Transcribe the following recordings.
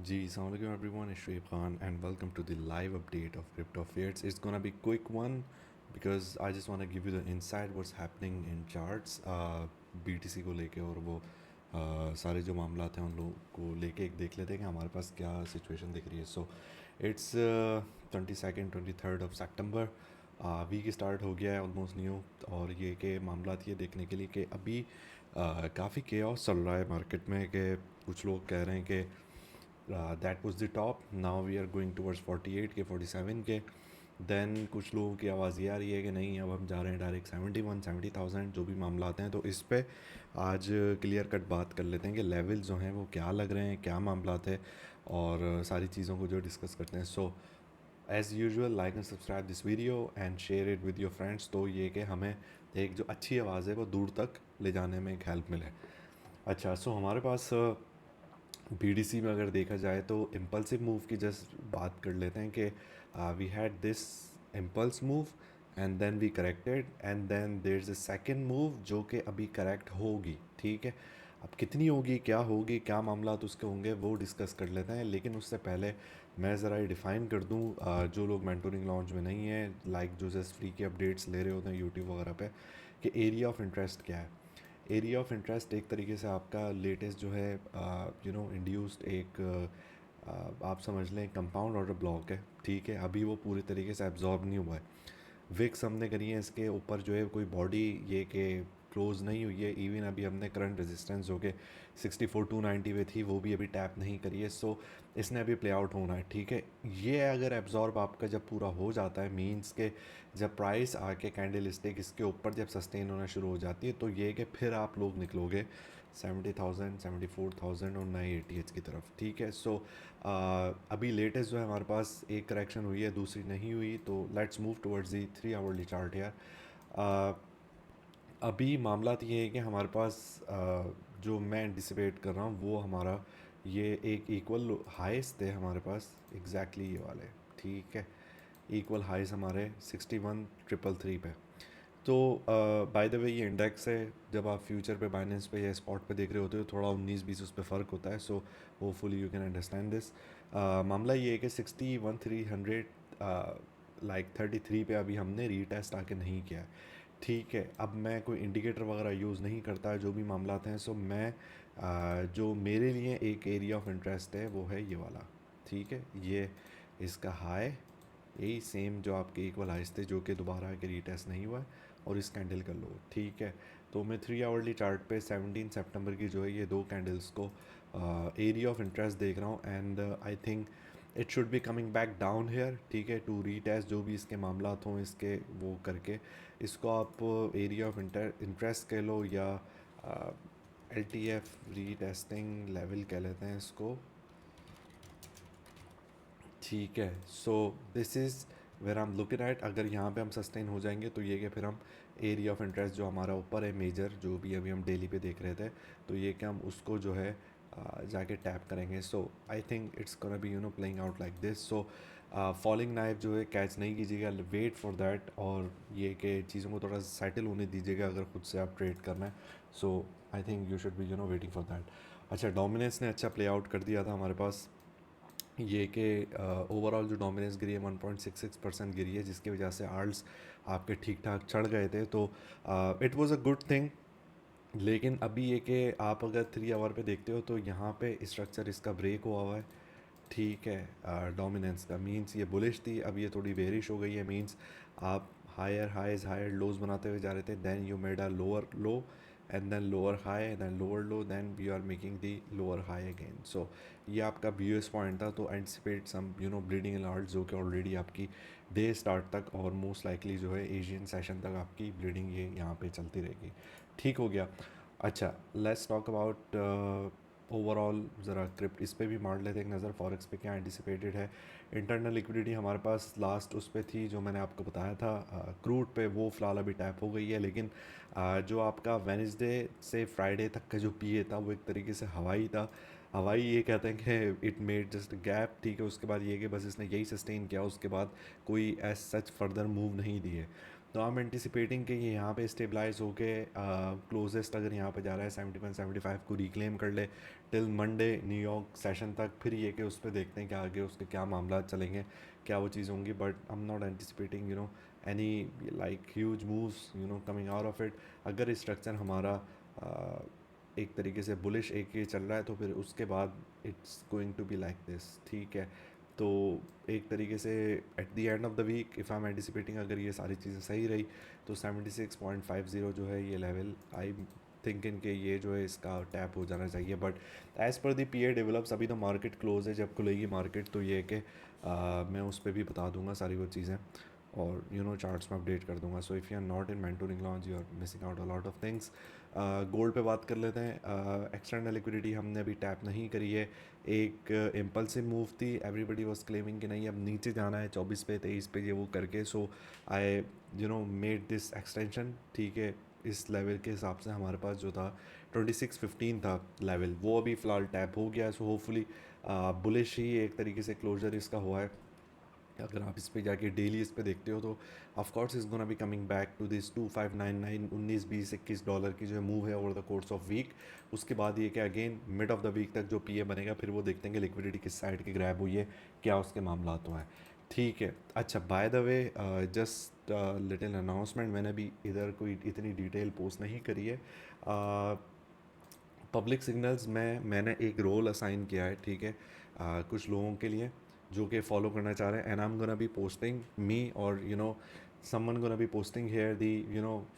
Ji, Assalamualaikum everyone, it's Shoaib Khan and welcome to the live update of Crypto Affairs. It's gonna be quick one because I just want to give you the insight what's happening in charts BTC को लेके और वो सारे जो मामला थे उन लोगों को लेके एक देख लेते हैं कि हमारे पास क्या सिचुएशन दिख रही है. So it's 22nd 23rd of सितंबर. वीक स्टार्ट हो गया है ऑलमोस्ट न्यू. और ये कि मामला ये देखने के लिए कि अभी काफ़ी केओस चल रहा है मार्केट में कि कुछ लोग कह रहे हैं कि that was the top, now we are going towards 48 के 47 के. देन कुछ लोगों की आवाज़ ये आ रही है कि नहीं, अब हम जा रहे हैं डायरेक्ट 70,000 जो भी मामला आते हैं. तो इस पे आज क्लियर कट बात कर लेते हैं कि लेवल जो हैं वो क्या लग रहे हैं, क्या मामला थे, और सारी चीज़ों को जो डिस्कस करते हैं. So as usual like and subscribe this video and share it with your friends, तो ये कि हमें एक जो अच्छी आवाज़ है वो दूर तक ले जाने में एक हेल्प मिले. अच्छा, सो हमारे पास बीडीसी में अगर देखा जाए तो इम्पल्सिव मूव की जस्ट बात कर लेते हैं कि we had this impulse move and then we corrected and then there is a second move जो कि अभी करेक्ट होगी. ठीक है, अब कितनी होगी, क्या होगी, क्या मामला तो उसके होंगे वो डिस्कस कर लेते हैं. लेकिन उससे पहले मैं ज़रा ये डिफ़ाइन कर दूँ जो लोग मेंटोरिंग लॉन्च में नहीं है, लाइक जो जस्ट फ्री के अपडेट्स ले रहे होते हैं यूट्यूब वगैरह पे, कि एरिया ऑफ इंटरेस्ट क्या है. एरिया ऑफ इंटरेस्ट एक तरीके से आपका लेटेस्ट जो है इंड्यूस्ड एक आप समझ लें कंपाउंड ऑर्डर ब्लॉक है. ठीक है, अभी वो पूरी तरीके से एब्जॉर्ब नहीं हुआ है. विक्स हमने करी है, इसके ऊपर जो है कोई बॉडी ये कि क्लोज नहीं हुई है. इवन अभी हमने करंट रेजिस्टेंस जो कि 64,290 पे थी वो भी अभी टैप नहीं करी है. सो इसने अभी प्ले आउट होना है. ठीक है, ये अगर एब्जॉर्ब आपका जब पूरा हो जाता है, मींस के जब प्राइस आके कैंडल स्टिक इसके ऊपर जब सस्टेन होना शुरू हो जाती है, तो ये कि फिर आप लोग निकलोगे 70,000 74,000 और नए ATH की तरफ. ठीक है, सो अभी लेटेस्ट जो है हमारे पास एक करेक्शन हुई है, दूसरी नहीं हुई. तो let's move towards the 3 hourly chart यार. अभी मामला तो ये है कि हमारे पास जो मैं एंटिसिपेट कर रहा हूँ वो हमारा ये एक इक्वल हाइस थे हमारे पास, एग्जैक्टली ये वाले. ठीक है, इक्वल हाइस हमारे 61,333 पे. तो बाय द वे ये इंडेक्स है, जब आप फ्यूचर पे बाइनेंस पे या स्पॉट पे देख रहे होते हो थोड़ा 19-20 उस पर फ़र्क होता है. So hopefully you can understand this. मामला ये है कि 61,300 लाइक 33 पे अभी हमने रीटेस्ट आके नहीं किया है. ठीक है, अब मैं कोई इंडिकेटर वगैरह यूज़ नहीं करता जो भी मामला हैं. सो मैं जो मेरे लिए एक एरिया ऑफ इंटरेस्ट है वो है ये वाला. ठीक है, ये इसका हाई, यही सेम जो आपके इक्वल हाइस थे जो कि दोबारा आके रीटेस्ट नहीं हुआ है, और इस कैंडल का लो. ठीक है, तो मैं 3 आवर्ली चार्ट पे 17 सितंबर की जो है ये दो कैंडल्स को एरिया ऑफ इंटरेस्ट देख रहा हूँ. And I think it should be coming back down here. ठीक है, टू रीटेस्ट जो भी इसके मामला हों इसके वो करके इसको आप एरिया ऑफ इंटरेस्ट कह लो या LTF रीटेस्टिंग लेवल कह लेते हैं इसको. ठीक है, so this is where I am looking at. अगर यहाँ पे हम सस्टेन हो जाएंगे तो ये कि फिर हम एरिया ऑफ इंटरेस्ट जो हमारा ऊपर है मेजर जो भी अभी हम डेली पे देख रहे थे, तो ये कि हम उसको जो है जाके टैप करेंगे. So I think it's gonna be playing out like this. So falling knife जो है कैच नहीं कीजिएगा, वेट फॉर दैट. और ये कि चीज़ों को थोड़ा सेटल होने दीजिएगा अगर खुद से आप ट्रेड करना है. So I think you should be waiting for that. अच्छा, डोमिनेंस ने अच्छा प्ले आउट कर दिया था हमारे पास. ये कि ओवरऑल जो डोमिनेंस गिरी है 1.66% गिरी है, जिसकी वजह से आल्ट्स आपके ठीक ठाक चढ़ गए थे. तो it was a good thing. लेकिन अभी ये कि आप अगर 3 आवर पे देखते हो तो यहाँ पे स्ट्रक्चर इसका ब्रेक हुआ है. ठीक है, डोमिनेंस का मींस ये बुलिश थी, अब ये थोड़ी बेरिश हो गई है. मींस आप हायर हाइज हायर लोज बनाते हुए जा रहे थे, then you made a lower low and then lower high then lower low then you are making the lower high again. So ये आपका BOS पॉइंट था. तो एंटिसिपेट सम ब्लीडिंग अलर्ट जो कि ऑलरेडी आपकी डे स्टार्ट तक और मोस्ट लाइकली जो है एशियन सेशन तक आपकी ब्लीडिंग ये यहाँ पे चलती रहेगी. ठीक हो गया. अच्छा, लेट्स टॉक अबाउट ओवरऑल ज़रा क्रिप्ट इस पे भी मार लेते हैं एक नज़र. फॉरेक्स पे क्या एंटिसिपेटेड है. इंटरनल लिक्विडिटी हमारे पास लास्ट उस पे थी जो मैंने आपको बताया था क्रूड पे, वो फ़िलहाल अभी टैप हो गई है. लेकिन जो आपका वेडनेसडे से फ्राइडे तक का जो पीए था वो एक तरीके से हवाई था. हवाई ये कहते हैं कि इट मेड जस्ट गैप. ठीक है, उसके बाद ये कि बस इसने यही सस्टेन किया, उसके बाद कोई एज सच फर्दर मूव नहीं दिए. तो आई एम एंटिसिपेटिंग कि ये यहाँ पे स्टेबलाइज होके क्लोजेस्ट अगर यहाँ पे जा रहा है 71-75 को रिक्लेम कर ले टिल मंडे न्यूयॉर्क सेशन तक, फिर ये कि उस पर देखते हैं कि आगे उसके क्या मामला चलेंगे, क्या वो चीज़ होंगी। But I am not anticipating any like huge moves coming out of it. अगर स्ट्रक्चर हमारा एक तरीके से बुलिश एक ये चल रहा है तो फिर उसके बाद it's going to be like this, ठीक है। तो एक तरीके से at the end of the week if I am anticipating अगर ये सारी चीज़ें सही रही तो 76.50 जो है ये लेवल आई थिंकिंग कि ये जो है इसका टैप हो जाना चाहिए। But as per the PA develops अभी तो मार्केट क्लोज है, जब खुलेगी मार्केट तो ये है कि मैं उस पर भी बता दूंगा सारी वो चीज़ें और चार्ट्स में अपडेट कर दूंगा। So if you are not in mentoring launch you are missing out a lot of things. Gold पे बात कर लेते हैं। एक्सटर्नल लिक्विडिटी हमने अभी टैप नहीं करी है। एक इम्पल्सिव मूव थी, एवरीबडी वाज क्लेमिंग कि नहीं अब नीचे जाना है 24 पे 23 पे ये वो करके। सो आई मेड दिस एक्सटेंशन, ठीक है। इस लेवल के हिसाब से हमारे पास जो था 2615 था लेवल, वो अभी फ़िलहाल टैप हो गया है। सो होपफुली बुलिश ही एक तरीके से क्लोजर इसका हुआ है। अगर आप इस पे जाके डेली इस पे देखते हो तो of course is gonna be coming back to this 2599 19 20 21 dollar की जो है मूव है over the course of week. उसके बाद ये कि again mid of the week तक जो पीए बनेगा फिर वो देखते हैं कि लिक्विडिटी किस साइड की ग्रैब हुई है, क्या उसके मामला तो हैं, ठीक है। अच्छा bye the way just little announcement, मैंने अभी इधर कोई इतनी डिटेल पोस्ट नहीं करी है। पब्लिक सिग्नल्स में मैंने एक रोल असाइन किया है, ठीक है, कुछ लोगों के लिए जो कि फॉलो करना चाह रहे हैं। And I am gonna be posting me or someone gonna be posting here the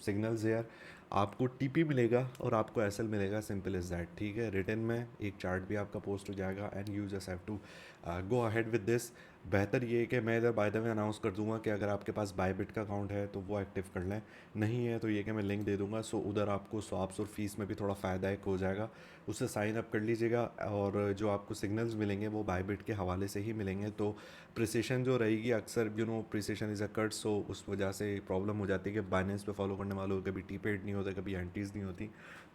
signals here. आपको टीपी मिलेगा और आपको एसएल मिलेगा, सिंपल इज़ दैट, ठीक है। रिटर्न में एक चार्ट भी आपका पोस्ट हो जाएगा and you just have to go ahead with this. बेहतर ये है कि मैं इधर बाय द वे अनाउंस कर दूंगा कि अगर आपके पास बायबिट का अकाउंट है तो वो एक्टिव कर लें, नहीं है तो ये कि मैं लिंक दे दूंगा। सो उधर आपको स्वाप्स और फीस में भी थोड़ा फ़ायदा एक हो जाएगा, उससे साइन अप कर लीजिएगा। और जो आपको सिग्नल्स मिलेंगे वो बायबिट के हवाले से ही मिलेंगे। तो प्रिसिशन जो रहेगी अक्सर प्रिसिशन इज़ अ कट, सो उस वजह से प्रॉब्लम हो जाती है कि बाइनेंस पे फॉलो करने वालों को कभी टी पेड नहीं होता, कभी एंटीज़ नहीं होती।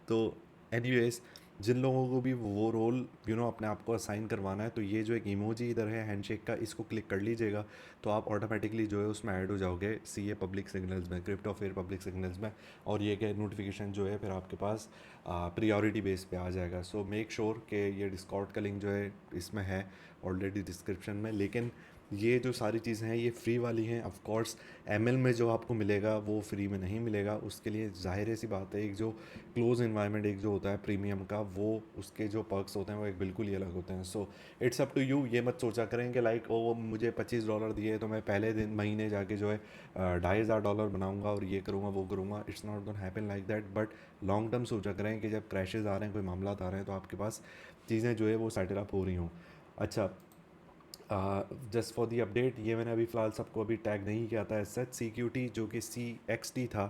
तो एनीवेज जिन लोगों को भी वो रोल अपने आप को असाइन करवाना है तो ये जो एक इमोजी इधर है हैंडशेक का, इसको क्लिक कर लीजिएगा तो आप ऑटोमेटिकली जो है उसमें ऐड हो जाओगे सीए पब्लिक सिग्नल्स में, क्रिप्टो फेयर पब्लिक सिग्नल्स में। और ये कि नोटिफिकेशन जो है फिर आपके पास प्रियोरिटी बेस पे आ जाएगा। सो मेक श्योर कि ये डिस्कॉर्ड का लिंक जो है इसमें है ऑलरेडी डिस्क्रिप्शन में। लेकिन ये जो सारी चीज़ें हैं ये फ्री वाली हैं। ऑफ कोर्स एमएल में जो आपको मिलेगा वो फ्री में नहीं मिलेगा, उसके लिए जाहिर सी बात है एक जो क्लोज इन्वायरमेंट एक जो होता है प्रीमियम का, वो उसके जो पर्क्स होते हैं वो एक बिल्कुल ही अलग होते हैं। So it's up to you. ये मत सोचा करें कि लाइक वो मुझे $25 दिए तो मैं पहले दिन महीने जाके जो है $2500 बनाऊंगा और ये करूँगा वो करूँगा। It's not gonna happen like that. But long term सोचा करें कि जब क्रैशेज़ आ रहे हैं, कोई मामला आ रहे हैं, तो आपके पास चीज़ें जो है वो सेटल अप हो रही हों। अच्छा जस्ट फॉर दी अपडेट, ये मैंने अभी फ़िलहाल सबको अभी टैग नहीं किया था। सच CQT जो कि CXT था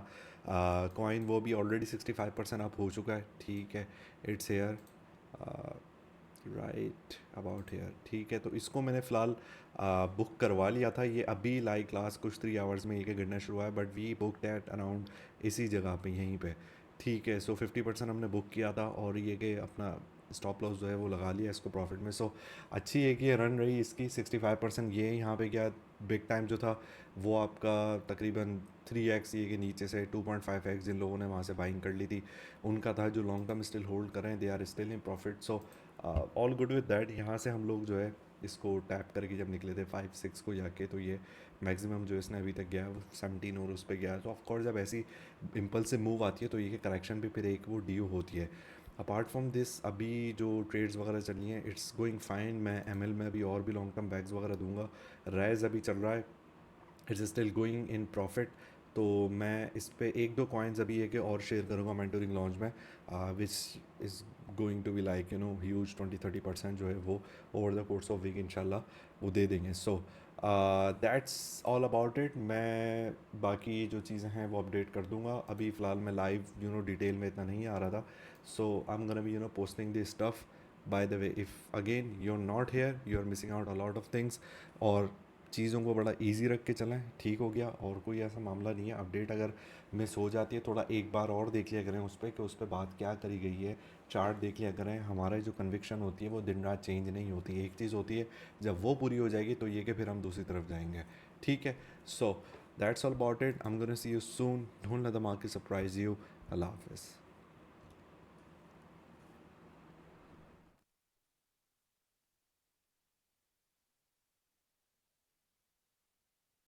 कॉइन, वो भी ऑलरेडी 65% अप हो चुका है, ठीक है। It's here right about here, ठीक है। तो इसको मैंने फ़िलहाल बुक करवा लिया था, ये अभी लाइक लास्ट कुछ 3 आवर्स में ये कि गिरना शुरू हुआ है। But we book at around इसी जगह पे यहीं पे, ठीक है। सो 50% हमने बुक किया था और ये कि अपना स्टॉप लॉस जो है वो लगा लिया इसको प्रॉफिट में। सो अच्छी है कि ये रन रही इसकी 65%। ये यहाँ पे क्या बिग टाइम जो था वो आपका तकरीबन 3x, ये के नीचे से 2.5x जिन लोगों ने वहाँ से बाइंग कर ली थी उनका था। जो लॉन्ग टर्म स्टिल होल्ड कर रहे हैं they are still in profit. So all good with that. यहाँ से हम लोग जो है इसको टैप करके जब निकले थे 5-6 को जाके, तो ये मैक्सिमम जो इसने अभी तक गया वो 17 और उस पर गया। तो ऑफकोर्स जब ऐसी इम्पल्सिव मूव आती है तो ये करेक्शन भी फिर एक वो ड्यू होती है। अपार्ट फ्रॉम दिस अभी जो ट्रेड्स वगैरह चल रही हैं इट्स गोइंग फाइन। मैं एमएल में अभी और भी लॉन्ग टर्म बैग्स वगैरह दूंगा। रैज अभी चल रहा है, it's still going in profit. तो मैं इस पे एक दो कॉइन्स अभी है कि और शेयर करूँगा मेंटोरिंग लॉन्च में, which is going to be like huge 20-30% जो है वो over the course of week इंशाल्लाह वो दे देंगे। So that's all about it. मैं बाकी जो चीज़ें हैं वो अपडेट कर दूंगा। अभी फ़िलहाल मैं लाइव डिटेल में इतना नहीं आ रहा था। So I am gonna be posting this stuff. By the way if again you are not here you are missing out a lot of things. और चीज़ों को बड़ा इजी रख के चलें, ठीक हो गया। और कोई ऐसा मामला नहीं है। अपडेट अगर मिस हो जाती है थोड़ा एक बार और देख लिया करें उस पर कि उस पर बात क्या करी गई है, चार्ट देख लिया करें। हमारा जो कन्विक्शन होती है वो दिन रात चेंज नहीं होती। एक चीज़ होती है जब वो पूरी हो जाएगी तो ये कि फिर हम दूसरी तरफ जाएंगे, ठीक है। सो That's all about it. I'm gonna see you soon. Don't let the market surprise you. Allah Hafiz.